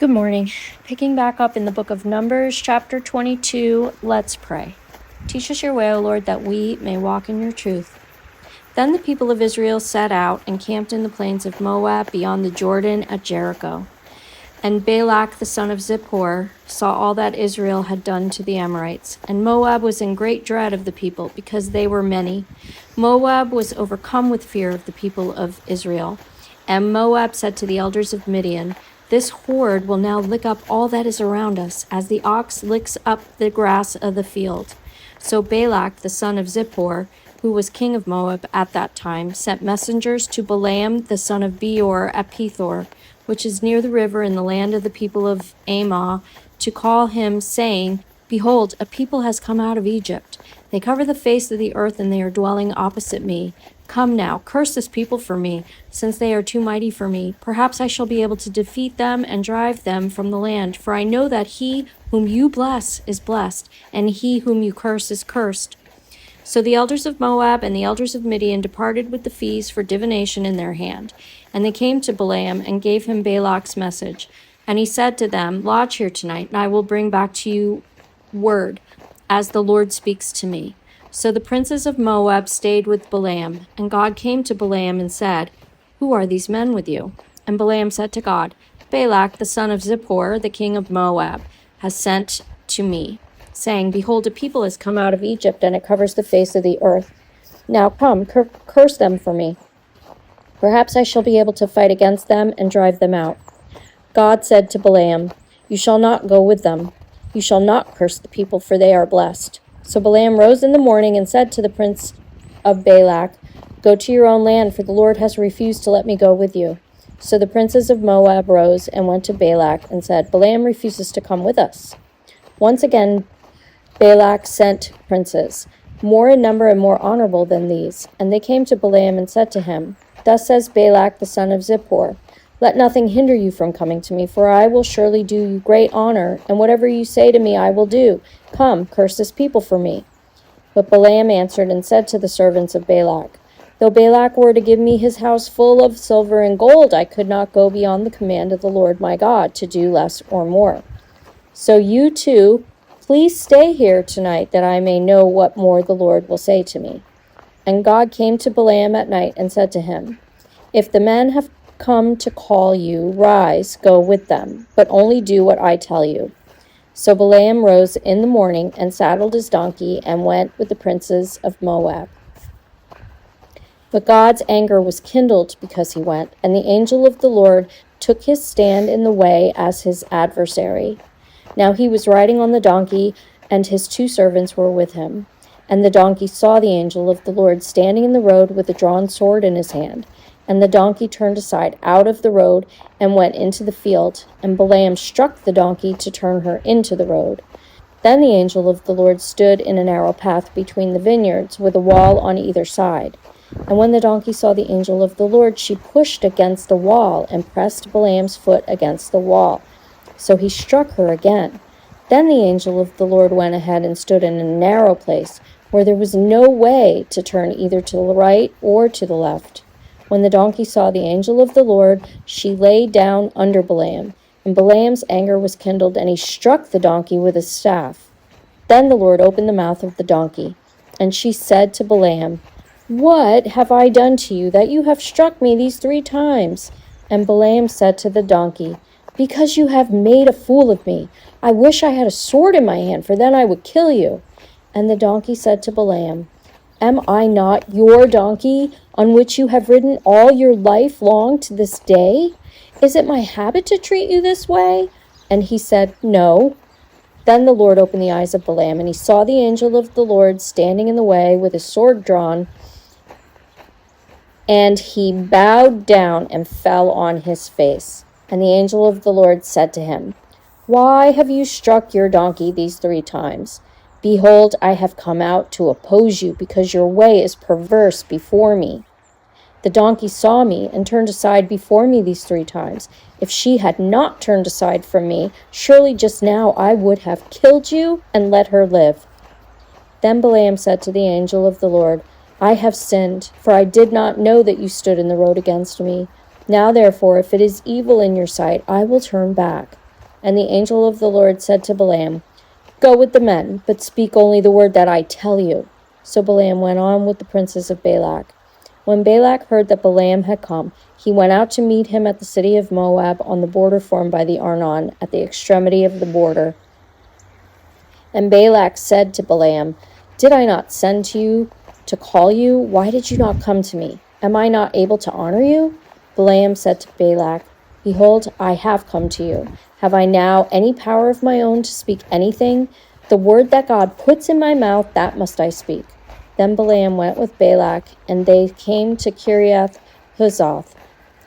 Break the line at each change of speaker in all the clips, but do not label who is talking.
Good morning. Picking back up in the book of Numbers, chapter 22, let's pray. Teach us your way, O Lord, that we may walk in your truth. Then the people of Israel set out and camped in the plains of Moab beyond the Jordan at Jericho. And Balak the son of Zippor saw all that Israel had done to the Amorites. And Moab was in great dread of the people, because they were many. Moab was overcome with fear of the people of Israel. And Moab said to the elders of Midian, "This horde will now lick up all that is around us, as the ox licks up the grass of the field." So Balak the son of Zippor, who was king of Moab at that time, sent messengers to Balaam the son of Beor at Pethor, which is near the river in the land of the people of Ammah, to call him, saying, "Behold, a people has come out of Egypt. They cover the face of the earth, and they are dwelling opposite me. Come now, curse this people for me, since they are too mighty for me. Perhaps I shall be able to defeat them and drive them from the land. For I know that he whom you bless is blessed, and he whom you curse is cursed." So the elders of Moab and the elders of Midian departed with the fees for divination in their hand. And they came to Balaam and gave him Balak's message. And he said to them, "Lodge here tonight, and I will bring back to you word, as the Lord speaks to me." So the princes of Moab stayed with Balaam. And God came to Balaam and said, "Who are these men with you?" And Balaam said to God, "Balak the son of Zippor, the king of Moab, has sent to me, saying, Behold, a people has come out of Egypt, and it covers the face of the earth. Now come, curse them for me. Perhaps I shall be able to fight against them and drive them out." God said to Balaam, "You shall not go with them. You shall not curse the people, for they are blessed." So Balaam rose in the morning and said to the prince of Balak, "Go to your own land, for the Lord has refused to let me go with you." So the princes of Moab rose and went to Balak and said, "Balaam refuses to come with us." Once again Balak sent princes, more in number and more honorable than these. And they came to Balaam and said to him, "Thus says Balak the son of Zippor, Let nothing hinder you from coming to me, for I will surely do you great honor, and whatever you say to me I will do. Come, curse this people for me." But Balaam answered and said to the servants of Balak, "Though Balak were to give me his house full of silver and gold, I could not go beyond the command of the Lord my God to do less or more. So you too, please stay here tonight, that I may know what more the Lord will say to me." And God came to Balaam at night and said to him, "If the men have come to call you, rise, go with them, but only do what I tell you." So Balaam rose in the morning and saddled his donkey and went with the princes of Moab. But God's anger was kindled because he went, and the angel of the Lord took his stand in the way as his adversary. Now he was riding on the donkey, and his two servants were with him. And the donkey saw the angel of the Lord standing in the road with a drawn sword in his hand. And the donkey turned aside out of the road and went into the field. And Balaam struck the donkey to turn her into the road. Then the angel of the Lord stood in a narrow path between the vineyards, with a wall on either side. And when the donkey saw the angel of the Lord, she pushed against the wall and pressed Balaam's foot against the wall. So he struck her again. Then the angel of the Lord went ahead and stood in a narrow place, where there was no way to turn either to the right or to the left. When the donkey saw the angel of the Lord, she lay down under Balaam. And Balaam's anger was kindled, and he struck the donkey with his staff. Then the Lord opened the mouth of the donkey, and she said to Balaam, "What have I done to you, that you have struck me these 3 times? And Balaam said to the donkey, "Because you have made a fool of me. I wish I had a sword in my hand, for then I would kill you." And the donkey said to Balaam, "Am I not your donkey, on which you have ridden all your life long to this day? Is it my habit to treat you this way?" And he said, "No." Then the Lord opened the eyes of Balaam, and he saw the angel of the Lord standing in the way with his sword drawn, and he bowed down and fell on his face. And the angel of the Lord said to him, "Why have you struck your donkey these 3 times? Behold, I have come out to oppose you, because your way is perverse before me. The donkey saw me and turned aside before me these 3 times. If she had not turned aside from me, surely just now I would have killed you and let her live." Then Balaam said to the angel of the Lord, "I have sinned, for I did not know that you stood in the road against me. Now therefore, if it is evil in your sight, I will turn back." And the angel of the Lord said to Balaam, "Go with the men, but speak only the word that I tell you." So Balaam went on with the princes of Balak. When Balak heard that Balaam had come, he went out to meet him at the city of Moab on the border formed by the Arnon, at the extremity of the border. And Balak said to Balaam, "Did I not send to you to call you? Why did you not come to me? Am I not able to honor you?" Balaam said to Balak, "Behold, I have come to you. Have I now any power of my own to speak anything? The word that God puts in my mouth, that must I speak." Then Balaam went with Balak, and they came to Kiriath Huzoth.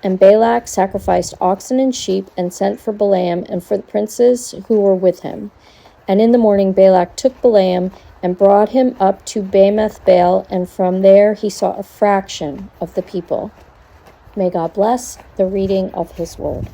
And Balak sacrificed oxen and sheep, and sent for Balaam and for the princes who were with him. And in the morning Balak took Balaam and brought him up to Bamoth Baal, and from there he saw a fraction of the people. May God bless the reading of his word.